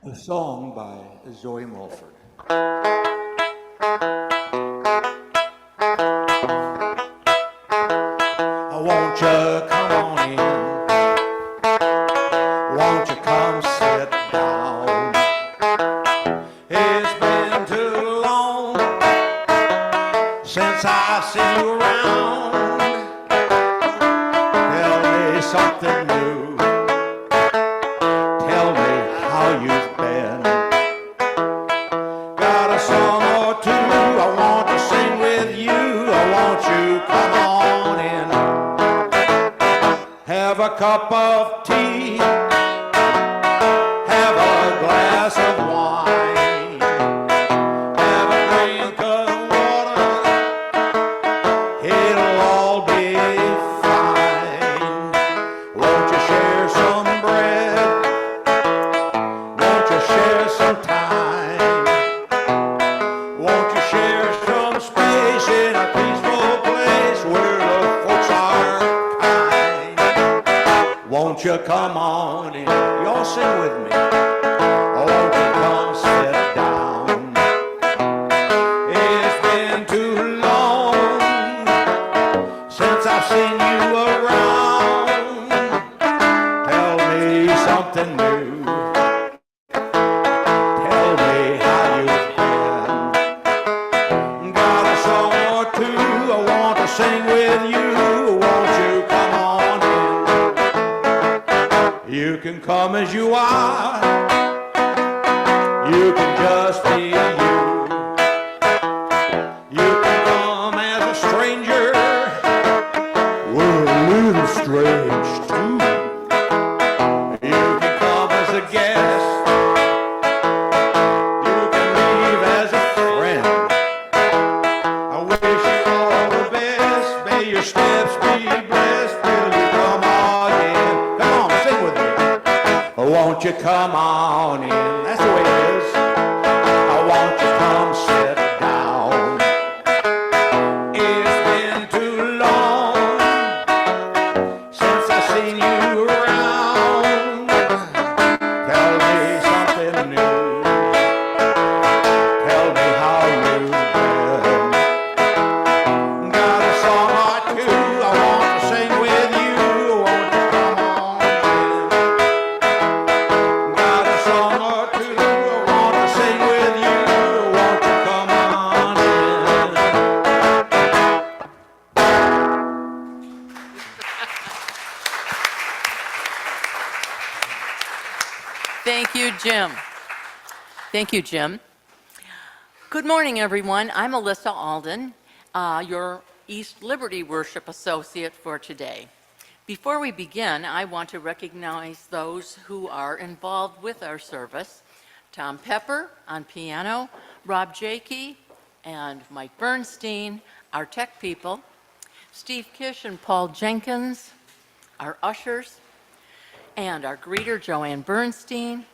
A song by Zoe Mulford. Won't you come on in? Won't you come sit down? It's been too long since I've seen you around. Tell me something new. Tell me how you've been. Got a song or two I want to sing with you. I want you come on in. Have a cup of tea. Have a glass of wine. Have a drink of water. It'll all be fine. Won't you share some bread? Won't you share some time? Won't you share some space in a peaceful place where the folks are kind? Won't you come on in? Y'all sing with me. Won't you come sit down? It's been too long since I've seen you around. Tell me something new. Tell me how you've been. Got a song or two I want to sing with you. Won't you come on in? You can come as you are. You can just be you. You can come as a stranger. We're a little strange too. You can come as a guest. You can leave as a friend. I wish you all the best. May your steps be blessed till you come on in. Come on, sing with me. Won't you come on in? That's the way it is. Won't you come sit down? It's been too long since I've seen you around. Tell me something new. Tell me how you've been. Got a song or two I want to sing with you. Won't you come on in? Got a song or two I want to sing with you. Won't you come on in? Thank you, Jim. Thank you, Jim. Good morning, everyone. I'm Alyssa Alden, your East Liberty Worship Associate for today. Before we begin, I want to recognize those who are involved with our service. Tom Pepper on piano, Rob Jakey and Mike Bernstein, our tech people, Steve Kish and Paul Jenkins, our ushers, and our greeter, Joanne Bernstein,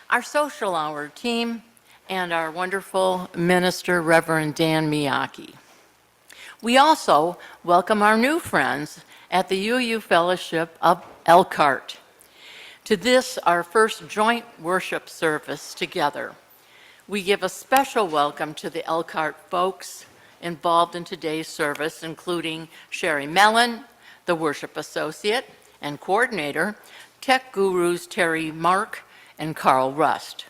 our social hour team, and our wonderful minister, Reverend Dan Miyake. We also welcome our new friends at the UU Fellowship of Elkhart to this, our first joint worship service together. We give a special welcome to the Elkhart folks involved in today's service, including Sherry Mellon, the worship associate and coordinator, tech gurus Terry Mark and Carl Rust.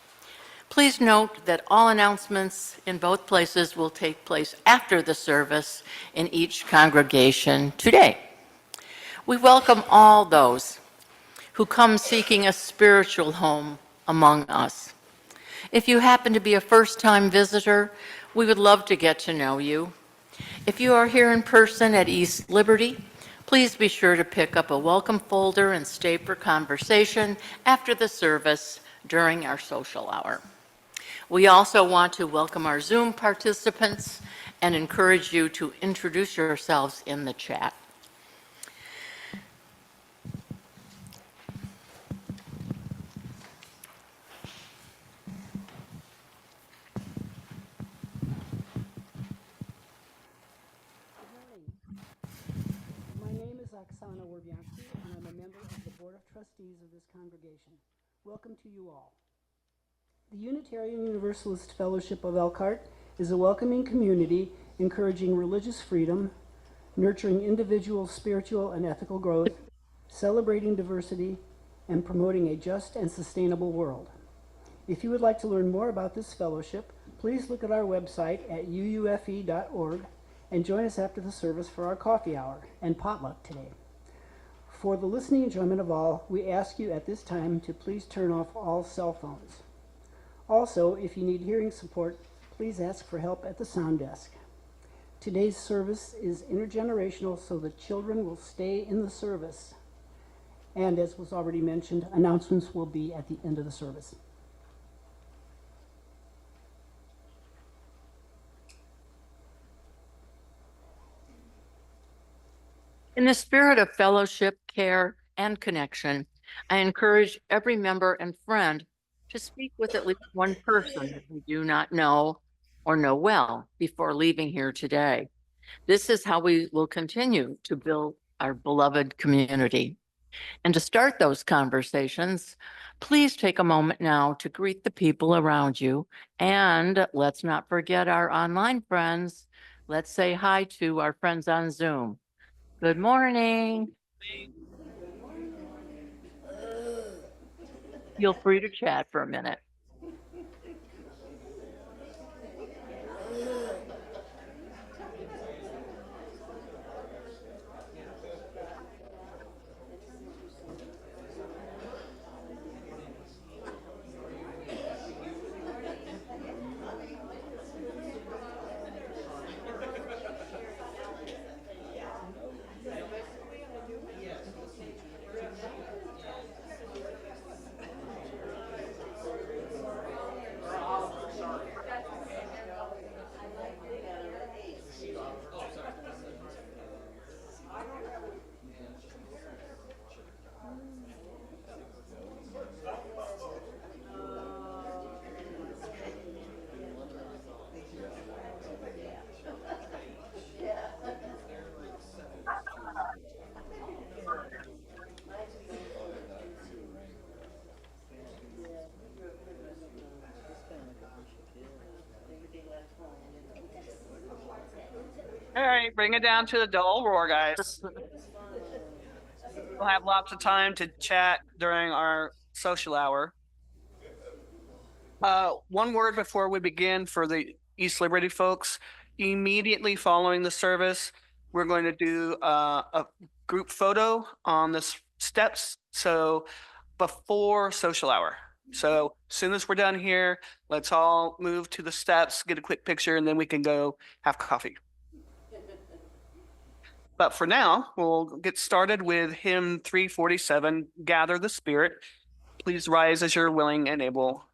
Please note that all announcements in both places will take place after the service in each congregation today. We welcome all those who come seeking a spiritual home among us. If you happen to be a first-time visitor, we would love to get to know you. If you are here in person at East Liberty, please be sure to pick up a welcome folder and stay for conversation after the service during our social hour. We also want to welcome our Zoom participants and encourage you to introduce yourselves in the chat. And I'm a member of the Board of Trustees of this congregation. Welcome to you all. The Unitarian Universalist Fellowship of Elkhart is a welcoming community encouraging religious freedom, nurturing individual spiritual and ethical growth, celebrating diversity, and promoting a just and sustainable world. If you would like to learn more about this fellowship, please look at our website at uufe.org and join us after the service for our coffee hour and potluck today. For the listening enjoyment of all, we ask you at this time to please turn off all cell phones. Also, if you need hearing support, please ask for help at the sound desk. Today's service is intergenerational, so the children will stay in the service. And as was already mentioned, announcements will be at the end of the service. In the spirit of fellowship, care, and connection, I encourage every member and friend to speak with at least one person that we do not know or know well before leaving here today. This is how we will continue to build our beloved community. And to start those conversations, please take a moment now to greet the people around you. And let's not forget our online friends. Let's say hi to our friends on Zoom. Good morning. Feel free to chat for a minute. All right, bring it down to the dull roar, guys. We'll have lots of time to chat during our social hour. One word before we begin for the East Liberty folks. Immediately following the service, we're going to do a group photo on the steps. So before social hour. So as soon as we're done here, let's all move to the steps, get a quick picture, and then we can go have coffee. But for now, we'll get started with hymn 347, Gather the Spirit. Please rise as you're willing and able.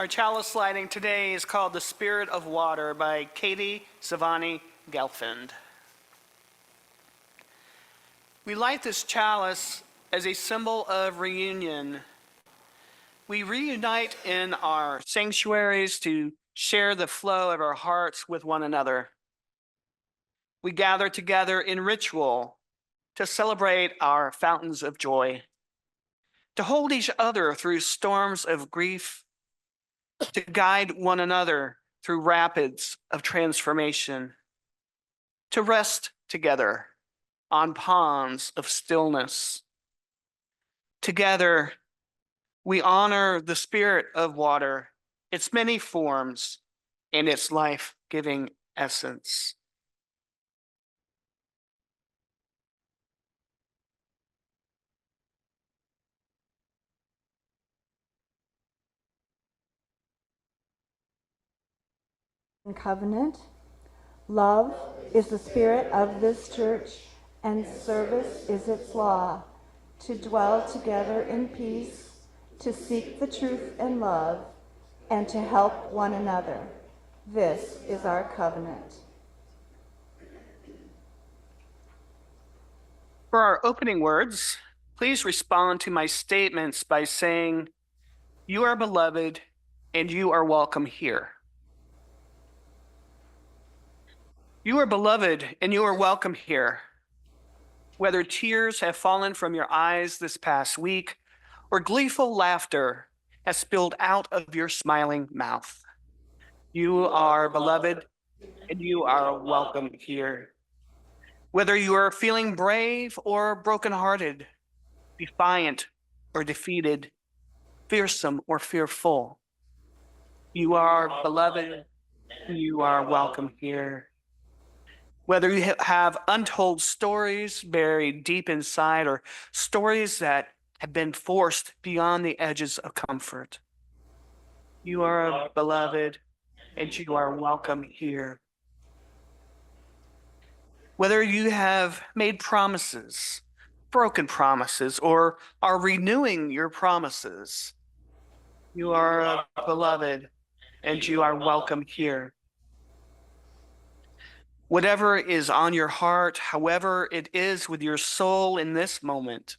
Our chalice lighting today is called The Spirit of Water by Katie Savani Gelfand. We light this chalice as a symbol of reunion. We reunite in our sanctuaries to share the flow of our hearts with one another. We gather together in ritual to celebrate our fountains of joy, to hold each other through storms of grief, to guide one another through rapids of transformation, to rest together on ponds of stillness. Together, we honor the spirit of water, its many forms, and its life-giving essence. Covenant. Love is the spirit of this church, and service is its law, to dwell together in peace, to seek the truth and love, and to help one another. This is our covenant. For our opening words, please respond to my statements by saying, "You are beloved, and you are welcome here." You are beloved, and you are welcome here. Whether tears have fallen from your eyes this past week, or gleeful laughter has spilled out of your smiling mouth, you are beloved, and you are welcome here. Whether you are feeling brave or brokenhearted, defiant or defeated, fearsome or fearful, you are beloved, and you are welcome here. Whether you have untold stories buried deep inside or stories that have been forced beyond the edges of comfort, you are beloved, and you are welcome here. Whether you have made promises, broken promises, or are renewing your promises, you are beloved, and you are welcome here. Whatever is on your heart, however it is with your soul in this moment,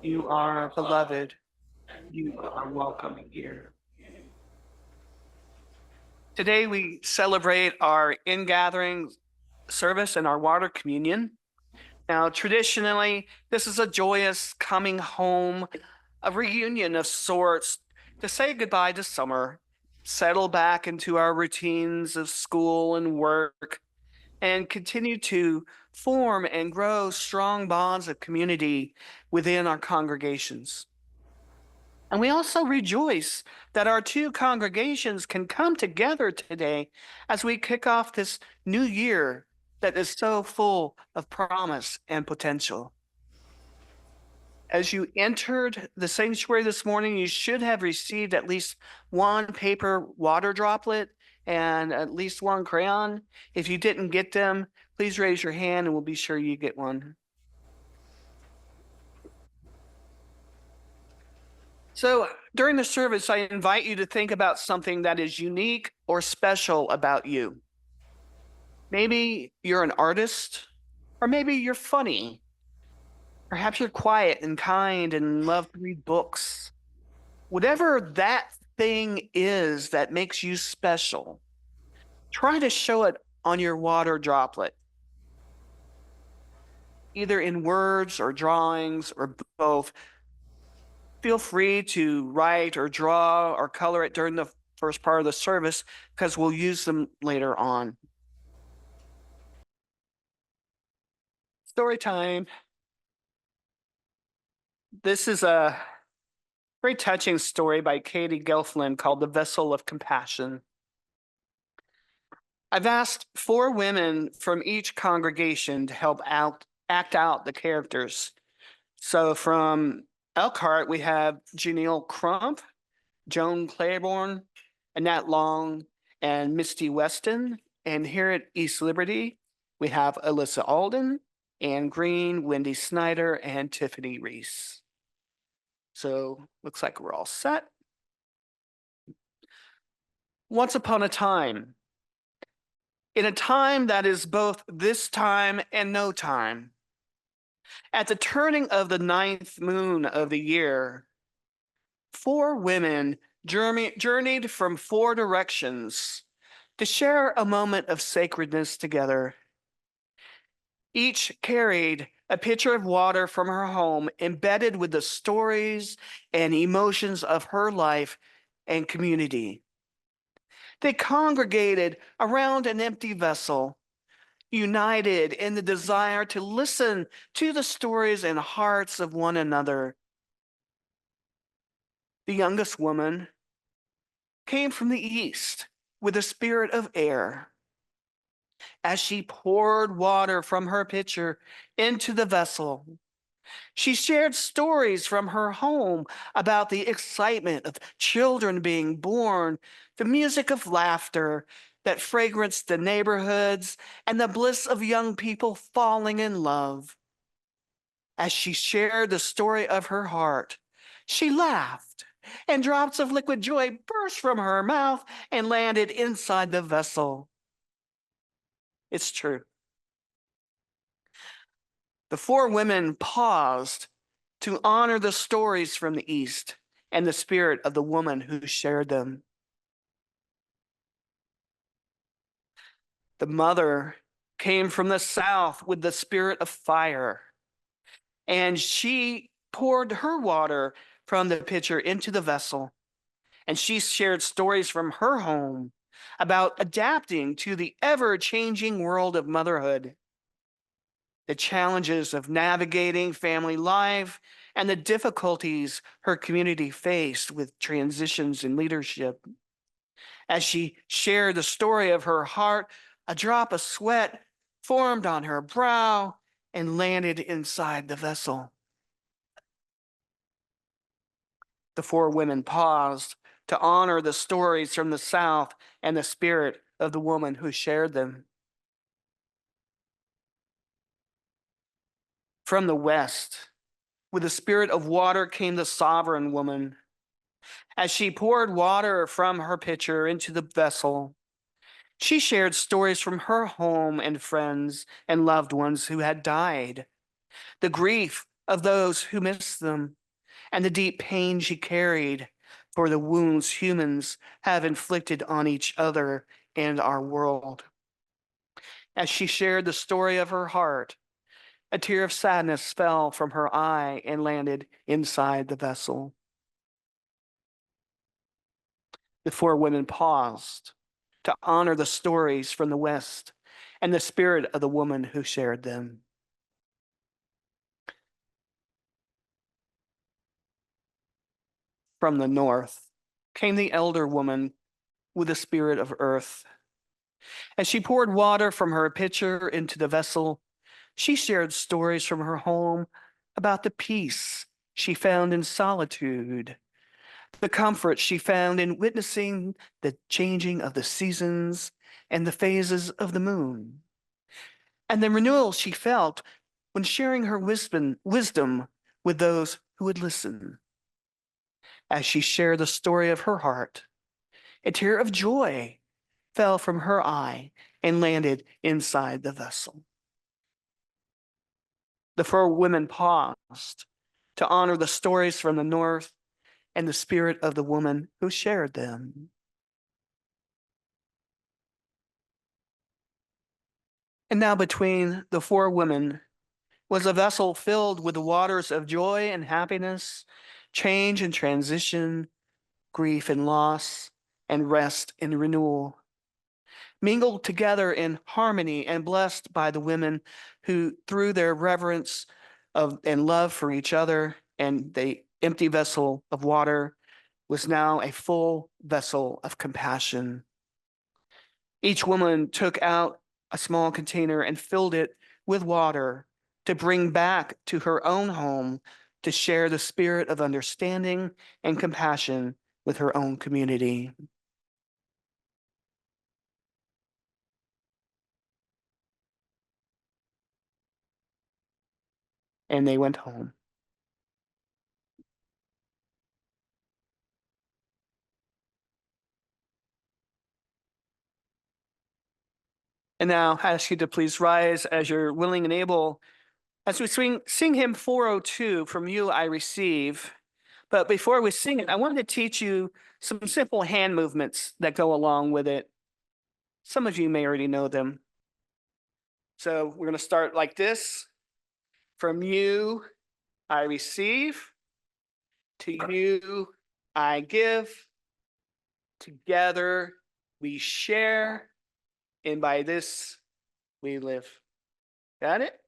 you are beloved, you are welcome here. Today we celebrate our ingathering service and our water communion. Now, traditionally, this is a joyous coming home, a reunion of sorts to say goodbye to summer, settle back into our routines of school and work, and continue to form and grow strong bonds of community within our congregations. And we also rejoice that our two congregations can come together today as we kick off this new year that is so full of promise and potential. As you entered the sanctuary this morning, you should have received at least one paper water droplet and at least one crayon. If you didn't get them, please raise your hand and we'll be sure you get one. So during the service, I invite you to think about something that is unique or special about you. Maybe you're an artist, or maybe you're funny. Perhaps you're quiet and kind and love to read books. Whatever that thing is that makes you special, try to show it on your water droplet, either in words or drawings or both. Feel free to write or draw or color it during the first part of the service because we'll use them later on. Story time. This is a very touching story by Katie Gelfand called The Vessel of Compassion. I've asked 4 women from each congregation to help act out the characters. So from Elkhart, we have Janelle Crump, Joan Claiborne, Annette Long, and Misty Weston. And here at East Liberty, we have Alyssa Alden, Ann Green, Wendy Snyder, and Tiffany Reese. So looks like we're all set. Once upon a time, in a time that is both this time and no time, at the turning of the 9th moon of the year, 4 women journeyed from 4 directions to share a moment of sacredness together. Each carried a pitcher of water from her home, embedded with the stories and emotions of her life and community. They congregated around an empty vessel, united in the desire to listen to the stories and hearts of one another. The youngest woman came from the east with a spirit of air. As she poured water from her pitcher into the vessel, she shared stories from her home about the excitement of children being born, the music of laughter that fragranced the neighborhoods, and the bliss of young people falling in love. As she shared the story of her heart, she laughed, and drops of liquid joy burst from her mouth and landed inside the vessel. It's true. The 4 women paused to honor the stories from the East and the spirit of the woman who shared them. The mother came from the South with the spirit of fire, and she poured her water from the pitcher into the vessel, and she shared stories from her home about adapting to the ever-changing world of motherhood, the challenges of navigating family life, and the difficulties her community faced with transitions in leadership. As she shared the story of her heart, a drop of sweat formed on her brow and landed inside the vessel. The 4 women paused to honor the stories from the South and the spirit of the woman who shared them. From the West, with the spirit of water, came the sovereign woman. As she poured water from her pitcher into the vessel, she shared stories from her home and friends and loved ones who had died, the grief of those who missed them, and the deep pain she carried for the wounds humans have inflicted on each other and our world. As she shared the story of her heart, a tear of sadness fell from her eye and landed inside the vessel. The 4 women paused to honor the stories from the West and the spirit of the woman who shared them. From the North came the elder woman with the spirit of earth. As she poured water from her pitcher into the vessel, she shared stories from her home about the peace she found in solitude, the comfort she found in witnessing the changing of the seasons and the phases of the moon, and the renewal she felt when sharing her wisdom with those who would listen. As she shared the story of her heart, a tear of joy fell from her eye and landed inside the vessel. The 4 women paused to honor the stories from the North and the spirit of the woman who shared them. And now between the 4 women was a vessel filled with the waters of joy and happiness, change and transition, grief and loss, and rest and renewal, mingled together in harmony and blessed by the women who, through their reverence of and love for each other and the empty vessel of water, was now a full vessel of compassion. Each woman took out a small container and filled it with water to bring back to her own home to share the spirit of understanding and compassion with her own community. And they went home. And now I ask you to please rise as you're willing and able as we sing hymn 402, From You I Receive. But before we sing it, I wanted to teach you some simple hand movements that go along with it. Some of you may already know them. So we're going to start like this. From you I receive, to you I give. Together we share, and by this we live. Got it?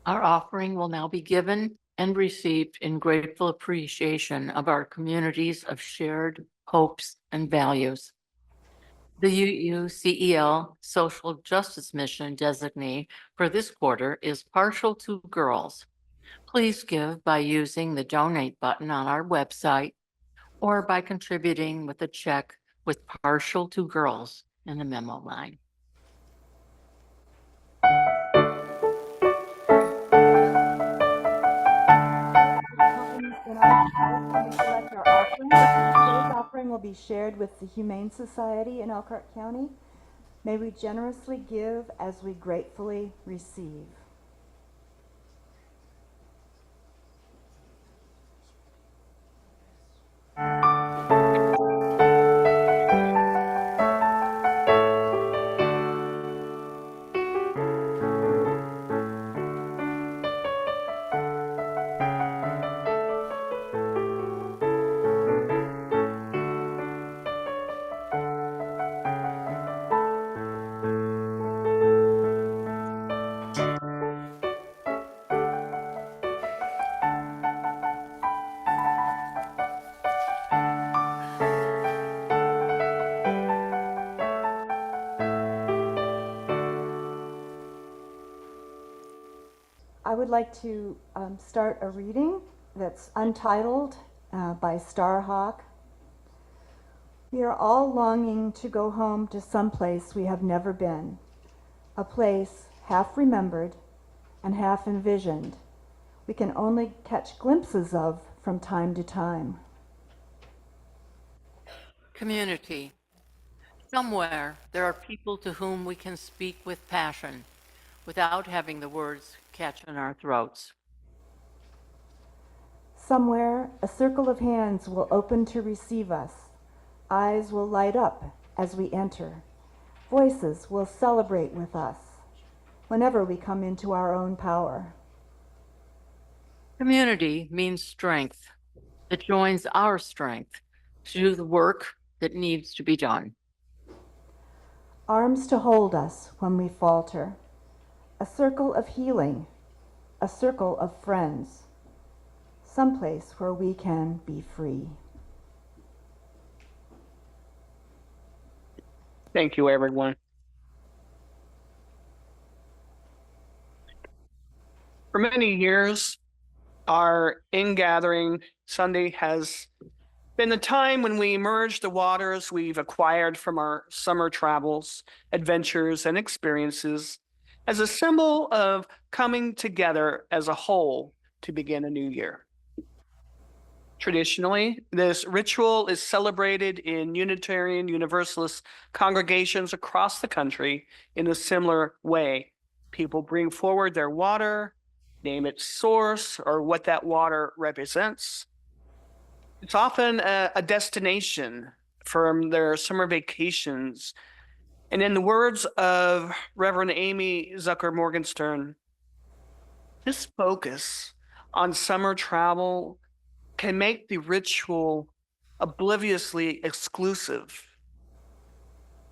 Our offering will now be given and received in grateful appreciation of our communities of shared hopes and values. The UUCEL Social Justice Mission designee for this quarter is Partial to Girls. Please give by using the donate button on our website or by contributing with a check with Partial to Girls in the memo line. Collect our offering. Today's offering will be shared with the Humane Society in Elkhart County. May we generously give as we gratefully receive. I would like to start a reading that's untitled by Starhawk. We are all longing to go home to some place we have never been, a place half remembered and half envisioned we can only catch glimpses of from time to time. Community. Somewhere there are people to whom we can speak with passion without having the words catch in our throats. Somewhere a circle of hands will open to receive us. Eyes will light up as we enter. Voices will celebrate with us whenever we come into our own power. Community means strength that joins our strength to do the work that needs to be done. Arms to hold us when we falter. A circle of healing, a circle of friends. Someplace where we can be free. Thank you, everyone. For many years, our Ingathering Sunday has been the time when we merge the waters we've acquired from our summer travels, adventures, and experiences as a symbol of coming together as a whole to begin a new year. Traditionally, this ritual is celebrated in Unitarian Universalist congregations across the country in a similar way. People bring forward their water, name its source or what that water represents. It's often a destination for their summer vacations. And in the words of Reverend Amy Zucker Morgenstern, this focus on summer travel can make the ritual obliviously exclusive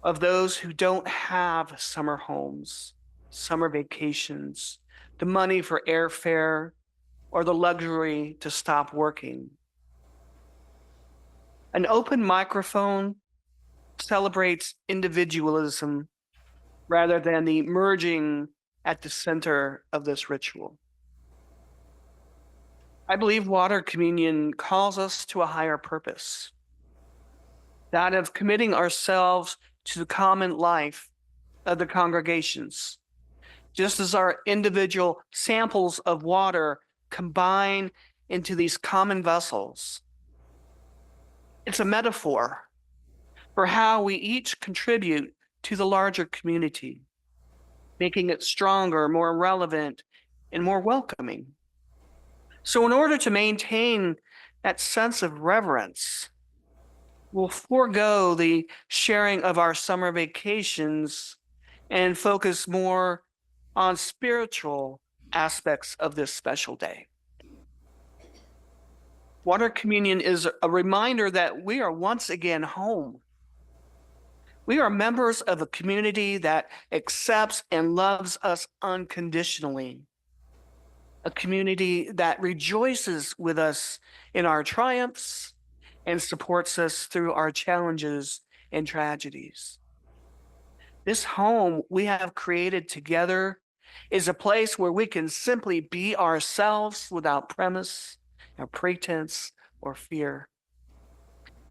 of those who don't have summer homes, summer vacations, the money for airfare, or the luxury to stop working. An open microphone celebrates individualism rather than the merging at the center of this ritual. I believe water communion calls us to a higher purpose, that of committing ourselves to the common life of the congregations, just as our individual samples of water combine into these common vessels. It's a metaphor for how we each contribute to the larger community, making it stronger, more relevant, and more welcoming. So in order to maintain that sense of reverence, we'll forego the sharing of our summer vacations and focus more on spiritual aspects of this special day. Water communion is a reminder that we are once again home. We are members of a community that accepts and loves us unconditionally, a community that rejoices with us in our triumphs and supports us through our challenges and tragedies. This home we have created together is a place where we can simply be ourselves without premise or pretense or fear,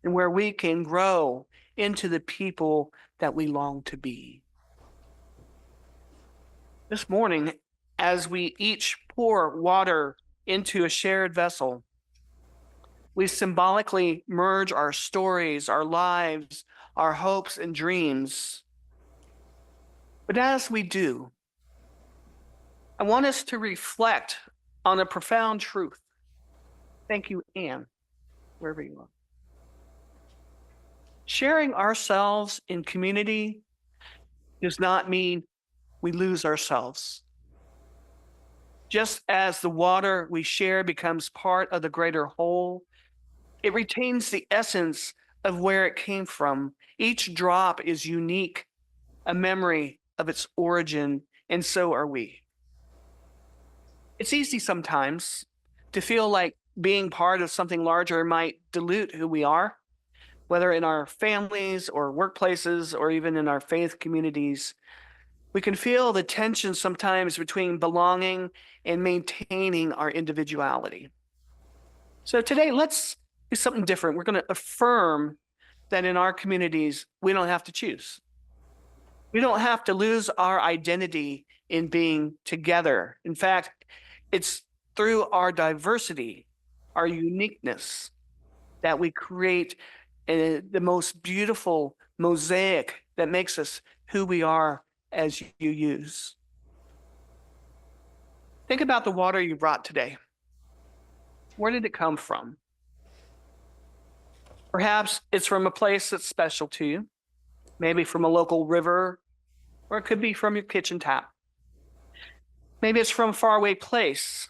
and where we can grow into the people that we long to be. This morning, as we each pour water into a shared vessel, we symbolically merge our stories, our lives, our hopes and dreams. But as we do, I want us to reflect on a profound truth. Thank you, Anne, wherever you are. Sharing ourselves in community does not mean we lose ourselves. Just as the water we share becomes part of the greater whole, it retains the essence of where it came from. Each drop is unique, a memory of its origin, and so are we. It's easy sometimes to feel like being part of something larger might dilute who we are, whether in our families or workplaces or even in our faith communities. We can feel the tension sometimes between belonging and maintaining our individuality. So today, let's do something different. We're going to affirm that in our communities, we don't have to choose. We don't have to lose our identity in being together. In fact, it's through our diversity, our uniqueness, that we create the most beautiful mosaic that makes us who we are as UUs. Think about the water you brought today. Where did it come from? Perhaps it's from a place that's special to you, maybe from a local river, or it could be from your kitchen tap. Maybe it's from a faraway place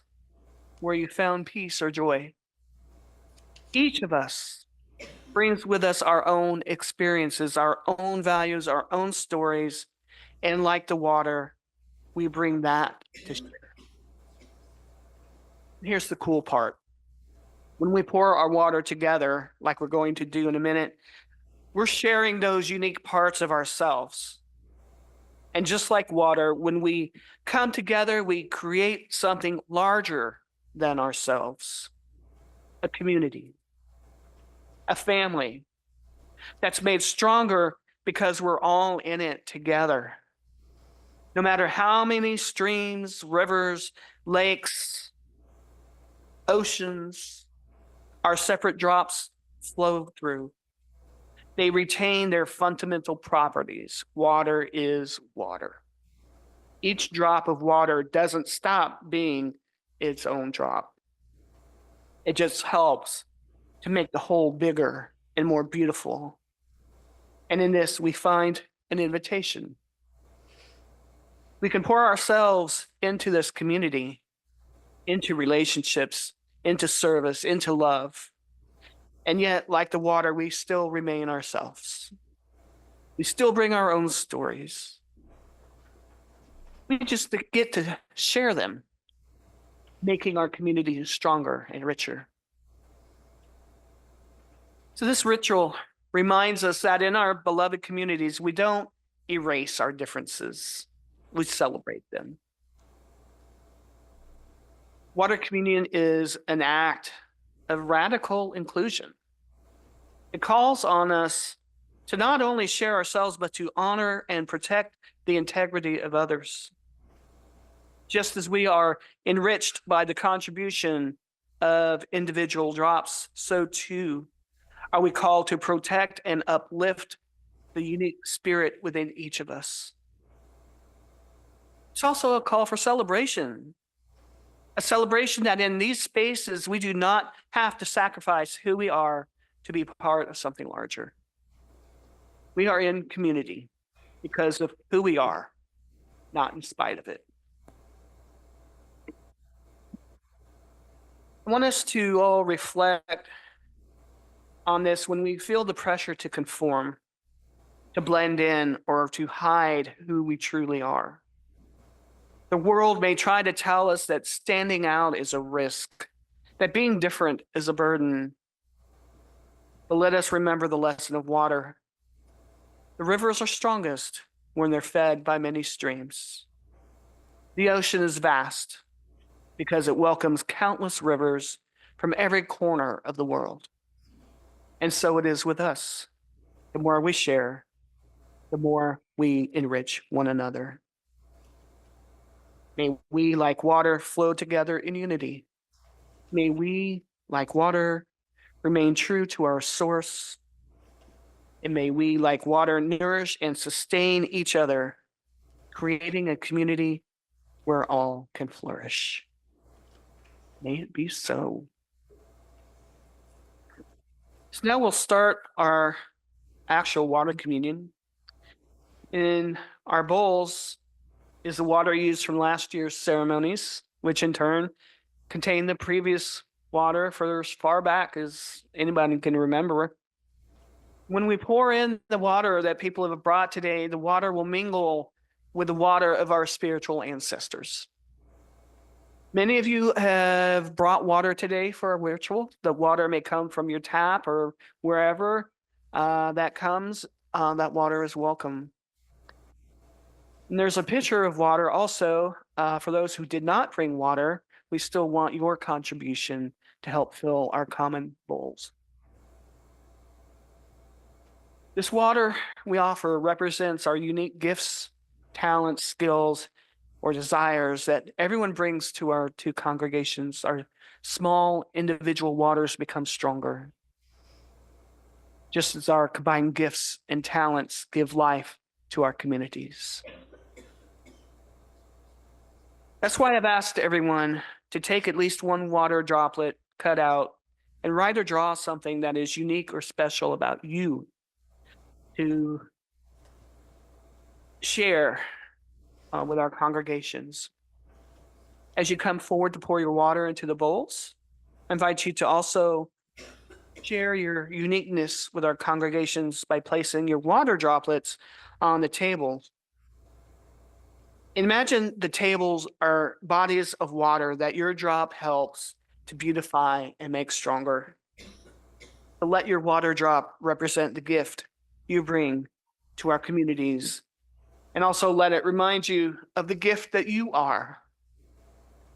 where you found peace or joy. Each of us brings with us our own experiences, our own values, our own stories, and like the water, we bring that to share. Here's the cool part. When we pour our water together, like we're going to do in a minute, we're sharing those unique parts of ourselves. And just like water, when we come together, we create something larger than ourselves, a community, a family that's made stronger because we're all in it together. No matter how many streams, rivers, lakes, oceans, our separate drops flow through, they retain their fundamental properties. Water is water. Each drop of water doesn't stop being its own drop. It just helps to make the whole bigger and more beautiful. And in this, we find an invitation. We can pour ourselves into this community, into relationships, into service, into love. And yet, like the water, we still remain ourselves. We still bring our own stories. We just get to share them, making our community stronger and richer. So this ritual reminds us that in our beloved communities, we don't erase our differences. We celebrate them. Water communion is an act of radical inclusion. It calls on us to not only share ourselves, but to honor and protect the integrity of others. Just as we are enriched by the contribution of individual drops, so too are we called to protect and uplift the unique spirit within each of us. It's also a call for celebration, a celebration that in these spaces, we do not have to sacrifice who we are to be part of something larger. We are in community because of who we are, not in spite of it. I want us to all reflect on this when we feel the pressure to conform, to blend in, or to hide who we truly are. The world may try to tell us that standing out is a risk, that being different is a burden. But let us remember the lesson of water. The rivers are strongest when they're fed by many streams. The ocean is vast because it welcomes countless rivers from every corner of the world. And so it is with us. The more we share, the more we enrich one another. May we, like water, flow together in unity. May we, like water, remain true to our source. And may we, like water, nourish and sustain each other, creating a community where all can flourish. May it be so. So now we'll start our actual water communion. In our bowls is the water used from last year's ceremonies, which in turn contain the previous water for as far back as anybody can remember. When we pour in the water that people have brought today, the water will mingle with the water of our spiritual ancestors. Many of you have brought water today for a ritual. The water may come from your tap or wherever that comes. That water is welcome. And there's a pitcher of water also for those who did not bring water. We still want your contribution to help fill our common bowls. This water we offer represents our unique gifts, talents, skills, or desires that everyone brings to our two congregations. Our small individual waters become stronger, just as our combined gifts and talents give life to our communities. That's why I've asked everyone to take at least one water droplet, cut out, and write or draw something that is unique or special about you to share with our congregations. As you come forward to pour your water into the bowls, I invite you to also share your uniqueness with our congregations by placing your water droplets on the table. Imagine the tables are bodies of water that your drop helps to beautify and make stronger. But let your water drop represent the gift you bring to our communities, and also let it remind you of the gift that you are.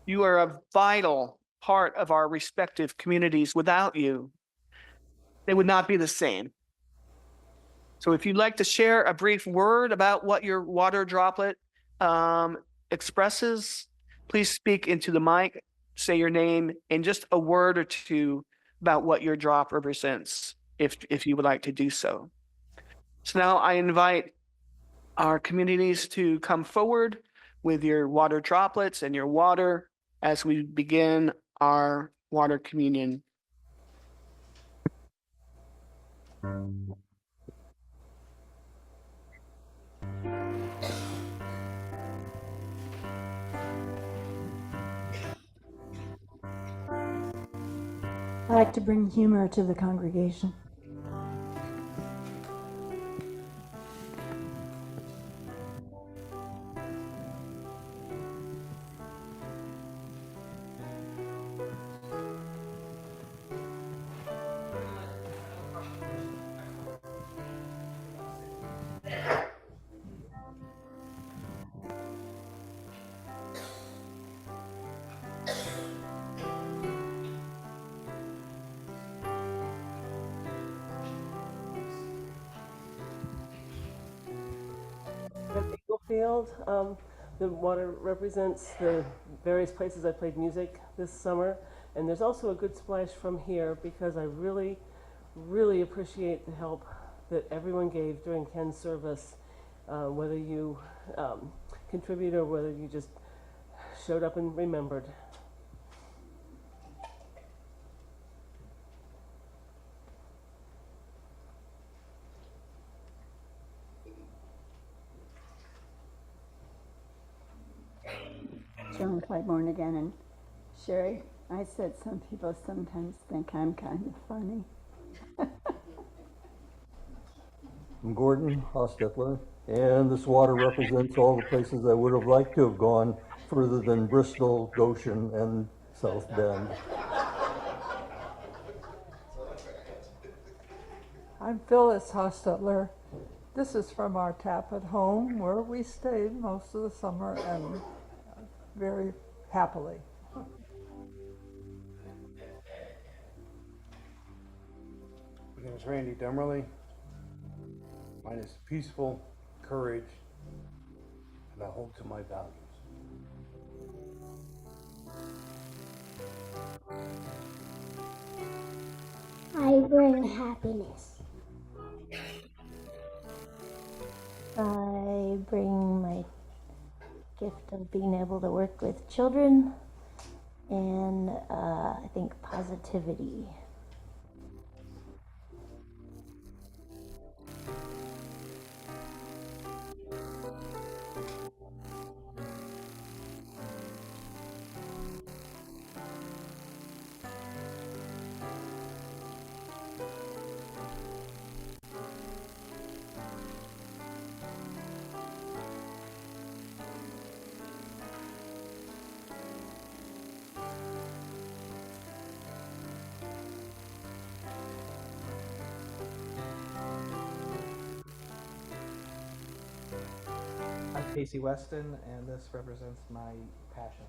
You are a vital part of our respective communities. Without you, they would not be the same. So if you'd like to share a brief word about what your water droplet expresses, please speak into the mic, say your name, and just a word or two about what your drop represents, if you would like to do so. So now I invite our communities to come forward with your water droplets and your water as we begin our water communion. I like to bring humor to the congregation. At Eagle Field, the water represents the various places I played music this summer. And there's also a good splash from here because I really, really appreciate the help that everyone gave during Ken's service, whether you contributed or whether you just showed up and remembered. Joan Claiborne again, and Sherry, I said some people sometimes think I'm kind of funny. I'm Gordon Hostetler, and this water represents all the places I would have liked to have gone further than Bristol, Goshen, and South Bend. I'm Phyllis Hostetler. This is from our tap at home where we stayed most of the summer and very happily. My name is Randy Demerly. Mine is peaceful, courage, and I hold to my values. I bring happiness. I bring my gift of being able to work with children and I think positivity. I'm Casey Weston, and this represents my passion.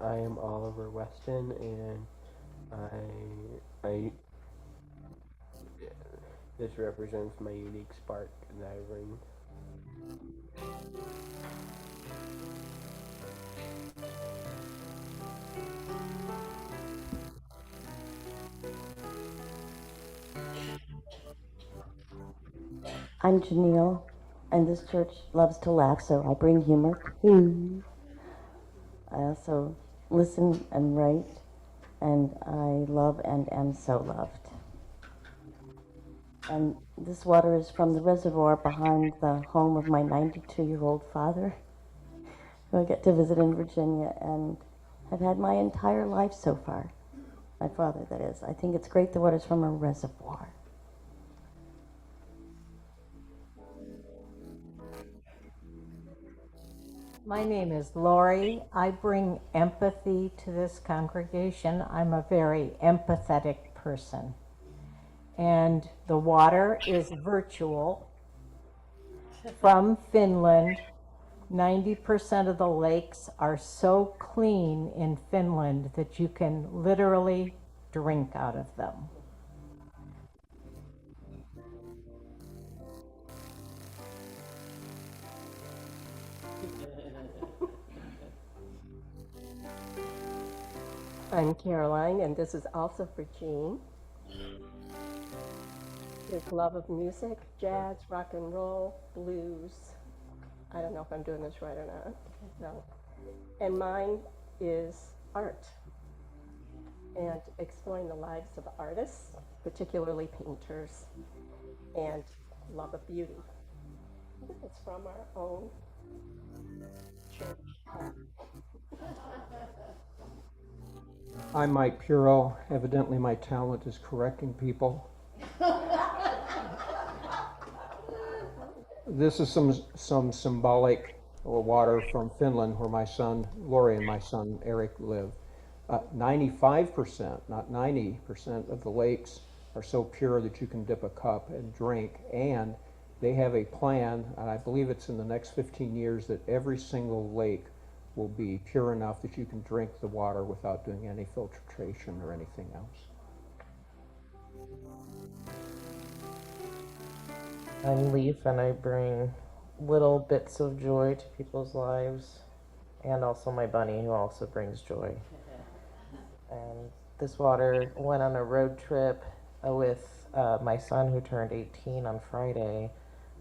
I am Oliver Weston, and I this represents my unique spark that I bring. I'm Janelle, and this church loves to laugh, so I bring humor too. I also listen and write, and I love and am so loved. And this water is from the reservoir behind the home of my 92-year-old father, who I get to visit in Virginia and have had my entire life so far. My father, that is. I think it's great the water's from a reservoir. My name is Lori. I bring empathy to this congregation. I'm a very empathetic person. And the water is virtual from Finland. 90% of the lakes are so clean in Finland that you can literally drink out of them. I'm Caroline, and this is also for Jean. His love of music, jazz, rock and roll, blues. I don't know if I'm doing this right or not. No. And mine is art and exploring the lives of artists, particularly painters, and love of beauty. It's from our own church. I'm Mike Puro. Evidently, my talent is correcting people. This is some symbolic water from Finland, where my son Lori and my son Eric live. 95%, not 90%, of the lakes are so pure that you can dip a cup and drink. And they have a plan, and I believe it's in the next 15 years, that every single lake will be pure enough that you can drink the water without doing any filtration or anything else. I'm Leaf, and I bring little bits of joy to people's lives, and also my bunny, who also brings joy. And this water went on a road trip with my son, who turned 18 on Friday.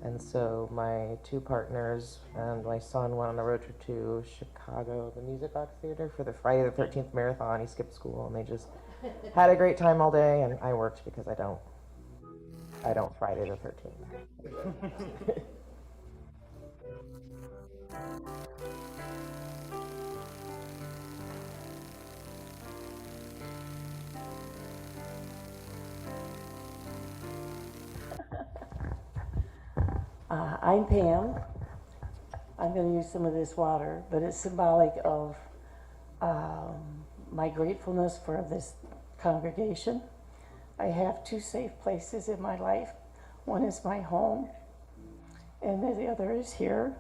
And so my two partners and my son went on a road trip to Chicago, the Music Box Theater, for the Friday the 13th marathon. He skipped school, and they just had a great time all day, and I worked because I don't Friday the 13th. I'm Pam. I'm going to use some of this water, but it's symbolic of my gratefulness for this congregation. I have two safe places in my life. One is my home, and the other is here.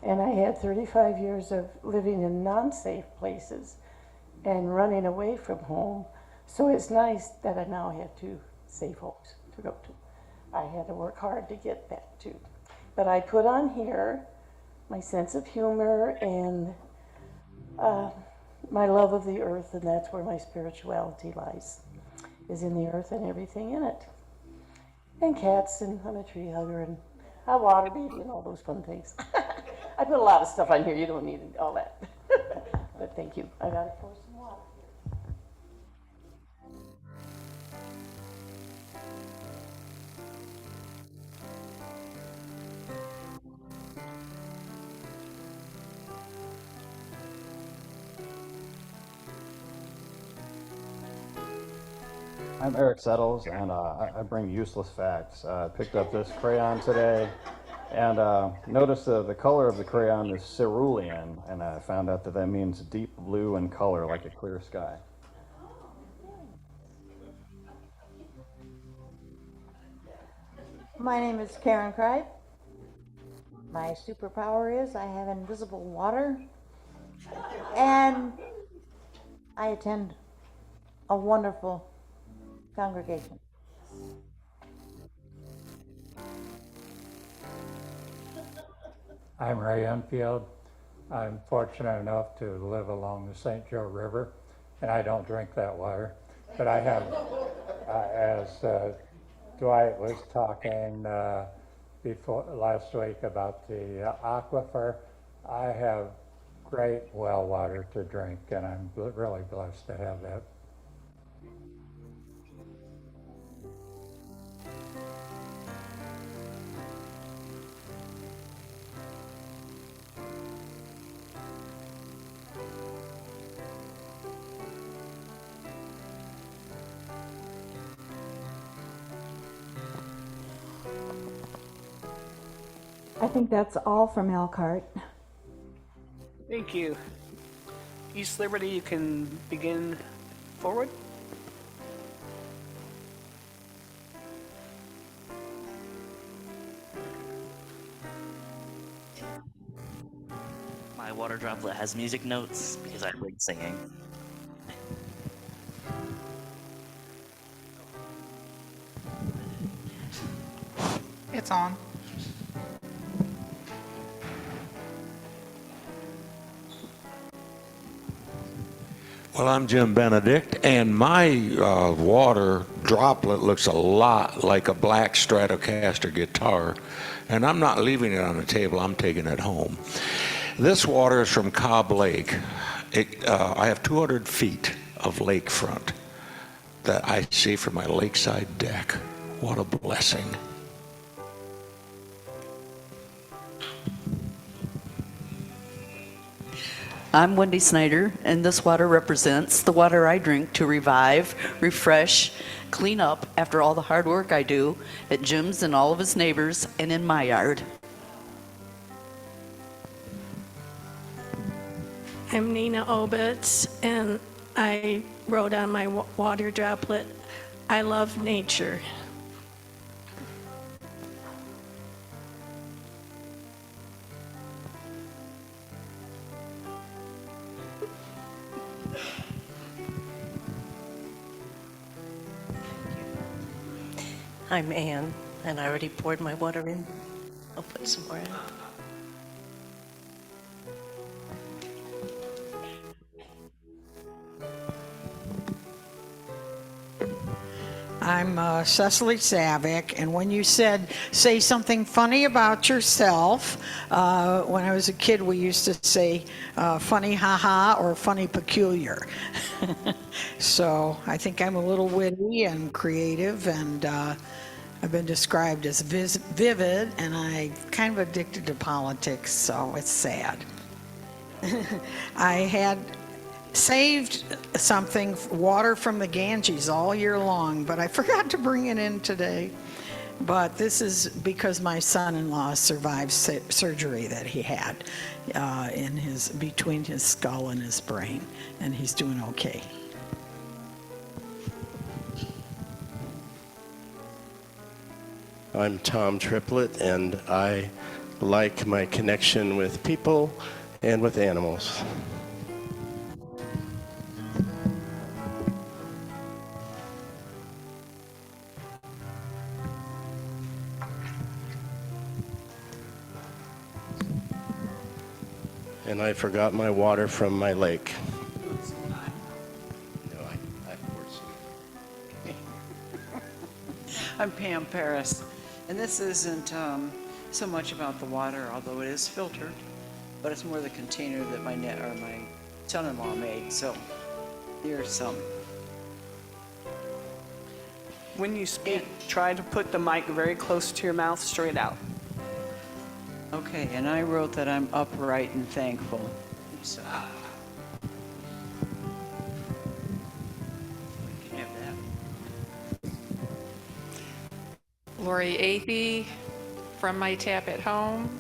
And I had 35 years of living in non-safe places and running away from home. So it's nice that I now have two safe homes to go to. I had to work hard to get that too. But I put on here my sense of humor and my love of the earth, and that's where my spirituality lies, is in the earth and everything in it. And cats, and I'm a tree hugger, and a water baby, and all those fun things. I put a lot of stuff on here, you don't need all that. But thank you. I gotta pour some water. I'm Eric Settles, and I bring useless facts. I picked up this crayon today, and noticed the color of the crayon is cerulean, and I found out that means deep blue in color, like a clear sky. My name is Karen Cripe. My superpower is I have invisible water, and I attend a wonderful congregation. I'm Ray Enfield. I'm fortunate enough to live along the St. Joe River, and I don't drink that water. But I have, as Dwight was talking before last week about the aquifer, I have great well water to drink, and I'm really blessed to have that. I think that's all from Elkhart. Thank you. East Liberty, you can begin forward. My water droplet has music notes because I like singing. It's on. Well, I'm Jim Benedict, and my water droplet looks a lot like a black Stratocaster guitar, and I'm not leaving it on the table, I'm taking it home. This water is from Cobb Lake. I have 200 feet of lakefront that I see from my lakeside deck. What a blessing. I'm Wendy Snyder, and this water represents the water I drink to revive, refresh, clean up after all the hard work I do at Jim's and all of his neighbors and in my yard. I'm Nina Obitz, and I wrote on my water droplet, I love nature. I'm Anne, and I already poured my water in. I'll put some more in. I'm Cecily Savick, and when you said say something funny about yourself, when I was a kid we used to say funny haha or funny peculiar. So I think I'm a little witty and creative, and I've been described as vivid, and I'm kind of addicted to politics, so it's sad. I had saved something, water from the Ganges, all year long, but I forgot to bring it in today. But this is because my son-in-law survived surgery that he had between his skull and his brain, and he's doing okay. I'm Tom Triplett, and I like my connection with people and with animals. And I forgot my water from my lake. No, I poured some. I'm Pam Paris, and this isn't so much about the water, although it is filtered, but it's more the container that my son-in-law made. So here's some. When you speak, try to put the mic very close to your mouth, straight out. Okay, and I wrote that I'm upright and thankful. So, you can have that. Lori Athey from my tap at home,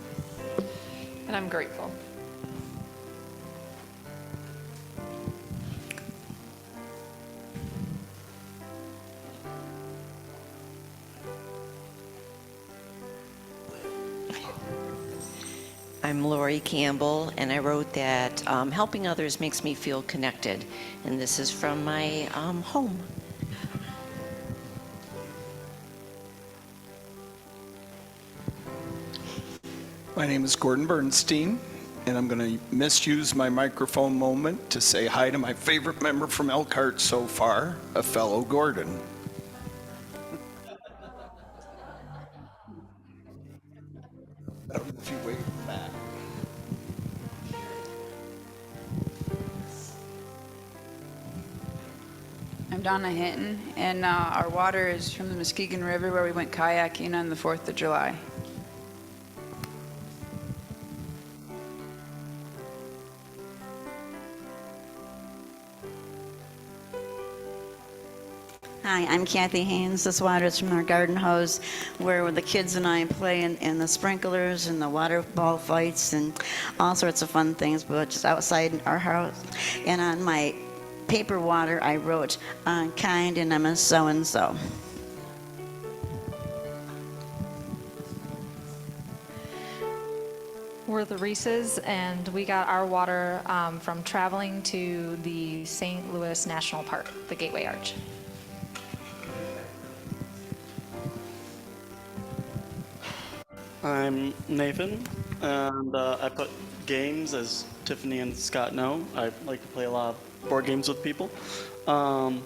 and I'm grateful. I'm Lori Campbell, and I wrote that helping others makes me feel connected, and this is from my home. My name is Gordon Bernstein, and I'm going to misuse my microphone moment to say hi to my favorite member from Elkhart so far, a fellow Gordon. If you wave back. I'm Donna Hinton, and our water is from the Muskegon River where we went kayaking on the 4th of July. Hi, I'm Kathy Haynes. This water is from our garden hose where the kids and I play in the sprinklers and the water ball fights and all sorts of fun things, but just outside our house. And on my paper water, I wrote, I'm kind and I'm a so-and-so. We're the Reeses, and we got our water from traveling to the St. Louis National Park, the Gateway Arch. I'm Nathan, and I put games, as Tiffany and Scott know. I like to play a lot of board games with people. And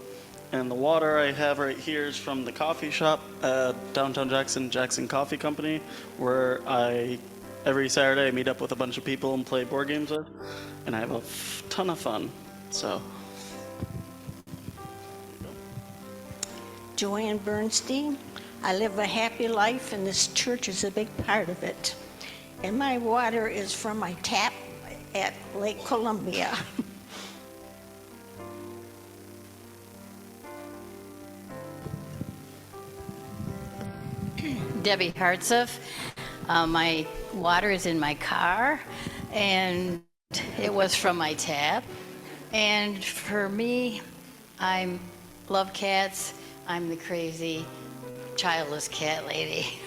the water I have right here is from the coffee shop at downtown Jackson Coffee Company, where I every Saturday I meet up with a bunch of people and play board games with, and I have a ton of fun. So. Joanne Bernstein. I live a happy life, and this church is a big part of it. And my water is from my tap at Lake Columbia. Debbie Hartsoff. My water is in my car, and it was from my tap. And for me, I love cats. I'm the crazy, childless cat lady.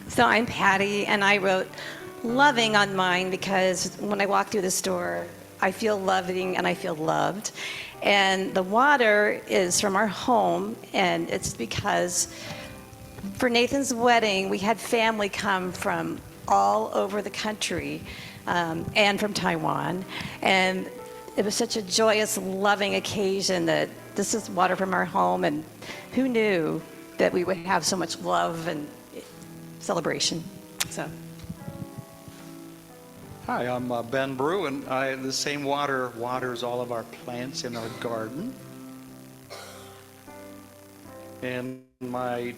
So I'm Patty, and I wrote loving on mine because when I walk through the store, I feel loving and I feel loved. And the water is from our home, and it's because for Nathan's wedding, we had family come from all over the country and from Taiwan. And it was such a joyous, loving occasion that this is water from our home, and who knew that we would have so much love and celebration. So. Hi, I'm Ben Brew, and the same water waters all of our plants in our garden. And my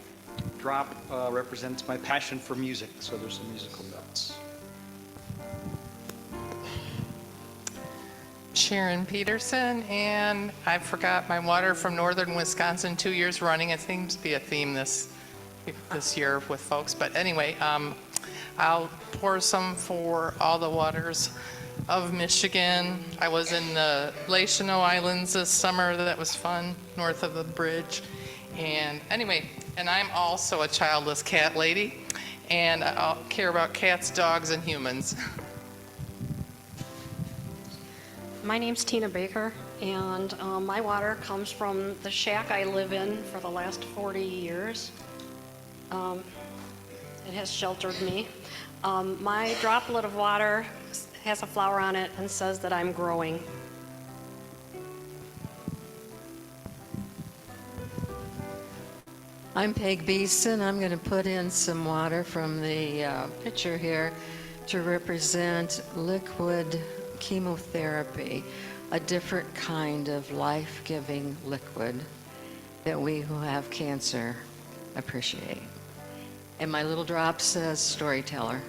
drop represents my passion for music, so there's some musical notes. Sharon Peterson, and I forgot my water from northern Wisconsin 2 years running. It seems to be a theme this year with folks, but anyway, I'll pour some for all the waters of Michigan. I was in the Lake Chanot Islands this summer. That was fun, north of the bridge. And anyway, and I'm also a childless cat lady, and I care about cats, dogs, and humans. My name's Tina Baker, and my water comes from the shack I live in for the last 40 years. It has sheltered me. My droplet of water has a flower on it and says that I'm growing. I'm Peg Beeson. I'm going to put in some water from the pitcher here to represent liquid chemotherapy, a different kind of life-giving liquid that we who have cancer appreciate. And my little drop says storyteller.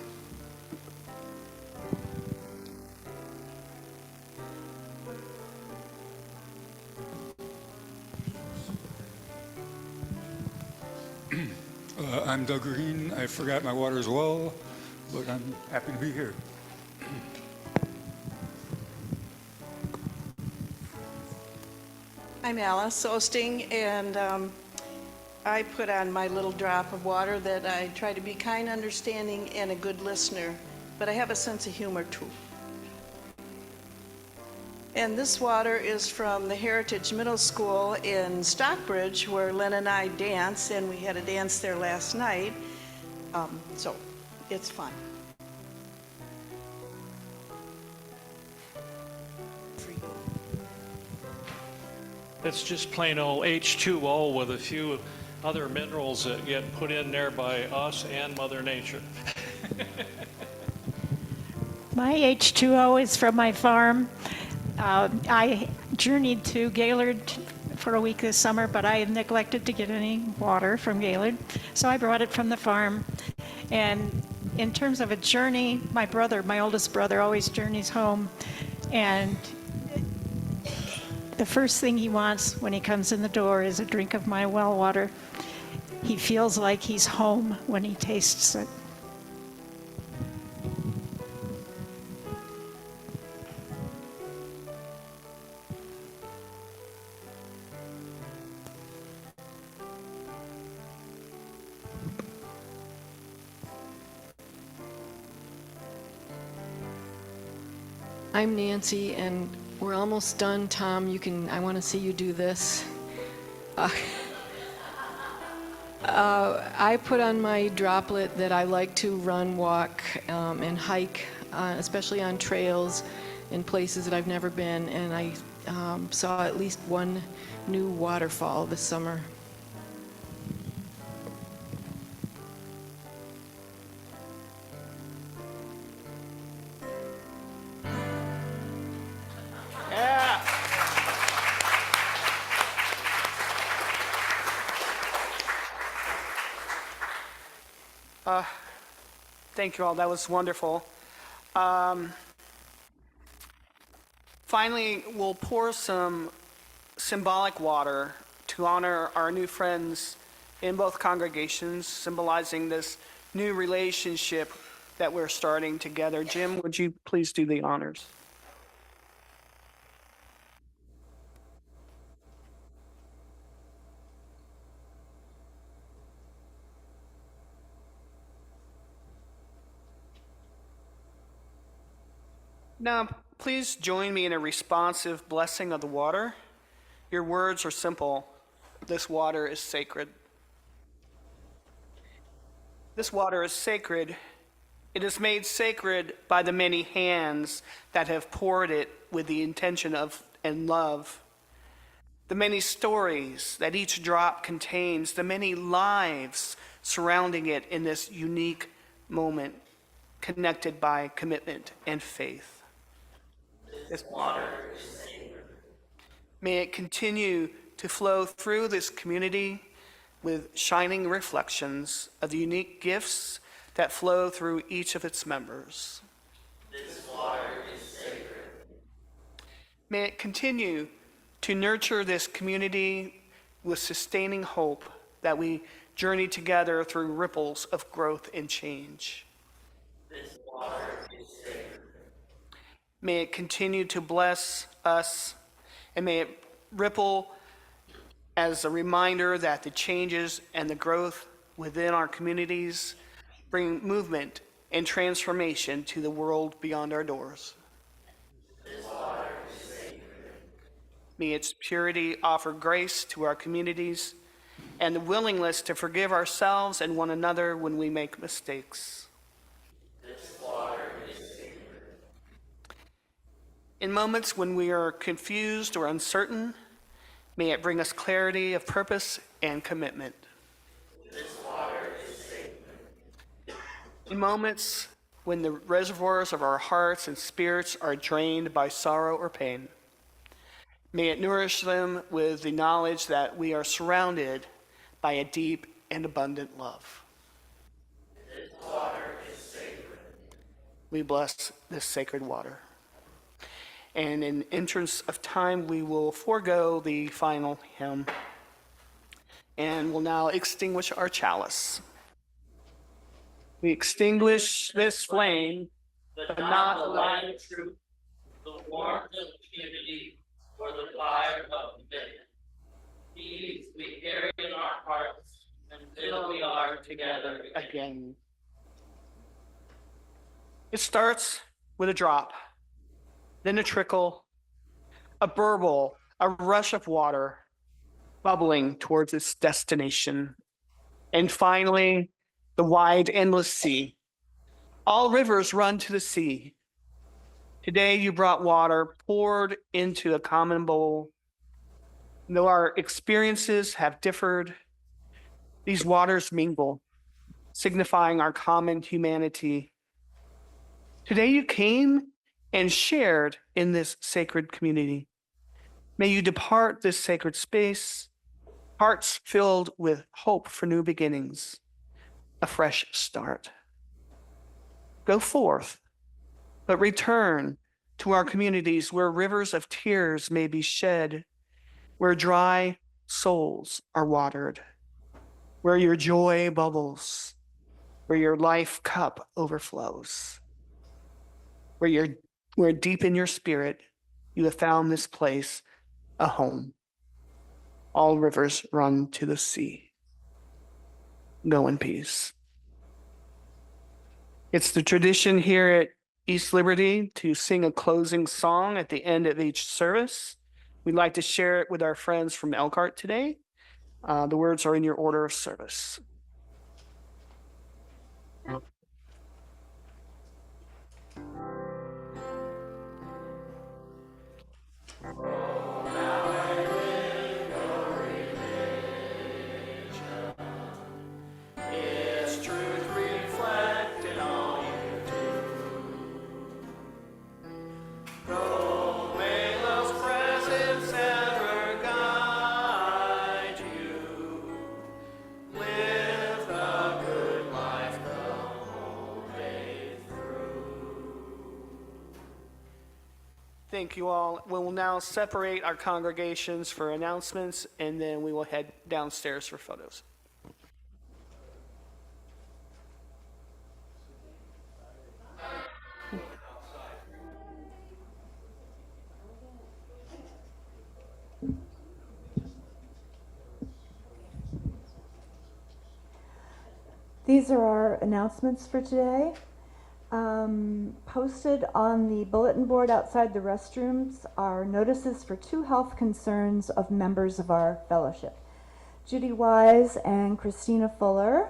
I'm Doug Green. I forgot my water as well, but I'm happy to be here. I'm Alice Osting, and I put on my little drop of water that I try to be kind, understanding, and a good listener, but I have a sense of humor too. And this water is from the Heritage Middle School in Stockbridge, where Len and I dance, and we had a dance there last night, so it's fun. It's just plain old H2O with a few other minerals that get put in there by us and Mother Nature. My H2O is from my farm. I journeyed to Gaylord for a week this summer, but I neglected to get any water from Gaylord, so I brought it from the farm. And in terms of a journey, my oldest brother, always journeys home, and the first thing he wants when he comes in the door is a drink of my well water. He feels like he's home when he tastes it. I'm Nancy, and we're almost done. Tom, I want to see you do this. I put on my droplet that I like to run, walk, and hike, especially on trails in places that I've never been, and I saw at least one new waterfall this summer. Thank you all. That was wonderful. Finally, we'll pour some symbolic water to honor our new friends in both congregations, symbolizing this new relationship that we're starting together. Jim, would you please do the honors? Now, please join me in a responsive blessing of the water. Your words are simple. This water is sacred. This water is sacred. It is made sacred by the many hands that have poured it with the intention of and love. The many stories that each drop contains, the many lives surrounding it in this unique moment, connected by commitment and faith. This water is sacred. May it continue to flow through this community with shining reflections of the unique gifts that flow through each of its members. This water is sacred. May it continue to nurture this community with sustaining hope that we journey together through ripples of growth and change. This water is sacred. May it continue to bless us, and may it ripple as a reminder that the changes and the growth within our communities bring movement and transformation to the world beyond our doors. This water is sacred. May its purity offer grace to our communities and the willingness to forgive ourselves and one another when we make mistakes. This water is sacred. In moments when we are confused or uncertain, may it bring us clarity of purpose and commitment. This water is sacred. In moments when the reservoirs of our hearts and spirits are drained by sorrow or pain, may it nourish them with the knowledge that we are surrounded by a deep and abundant love. This water is sacred. We bless this sacred water. And in entrance of time, we will forego the final hymn and will now extinguish our chalice. We extinguish this flame, but not the light of truth, the warmth of community, or the fire of commitment. These we carry in our hearts until we are together again. It starts with a drop, then a trickle, a burble, a rush of water bubbling towards its destination. And finally, the wide, endless sea. All rivers run to the sea. Today you brought water poured into a common bowl. Though our experiences have differed, these waters mingle, signifying our common humanity. Today you came and shared in this sacred community. May you depart this sacred space, hearts filled with hope for new beginnings, a fresh start. Go forth, but return to our communities where rivers of tears may be shed, where dry souls are watered, where your joy bubbles, where your life cup overflows, where deep in your spirit you have found this place a home. All rivers run to the sea. Go in peace. It's the tradition here at East Liberty to sing a closing song at the end of each service. We'd like to share it with our friends from Elkhart today. The words are in your order of service. Its truth reflected all you do. Go, may love's presence ever guide you. Live the good life, the whole day. Thank you all. We will now separate our congregations for announcements, and then we will head downstairs for photos. These are our announcements for today. Posted on the bulletin board outside the restrooms are notices for 2 health concerns of members of our fellowship. Judy Wise and Christina Fuller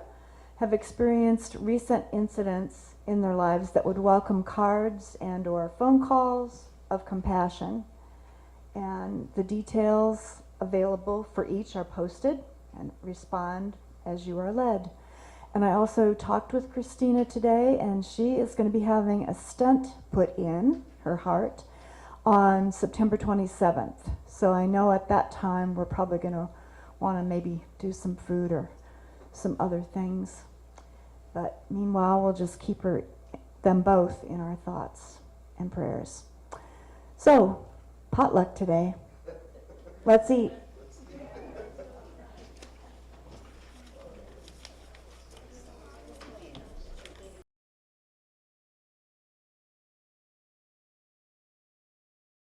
have experienced recent incidents in their lives that would welcome cards and or phone calls of compassion. And the details available for each are posted, and respond as you are led. And I also talked with Christina today, and she is going to be having a stent put in her heart on September 27th. So I know at that time we're probably going to want to maybe do some food or some other things. But meanwhile, we'll just keep them both in our thoughts and prayers. So, potluck today. Let's eat.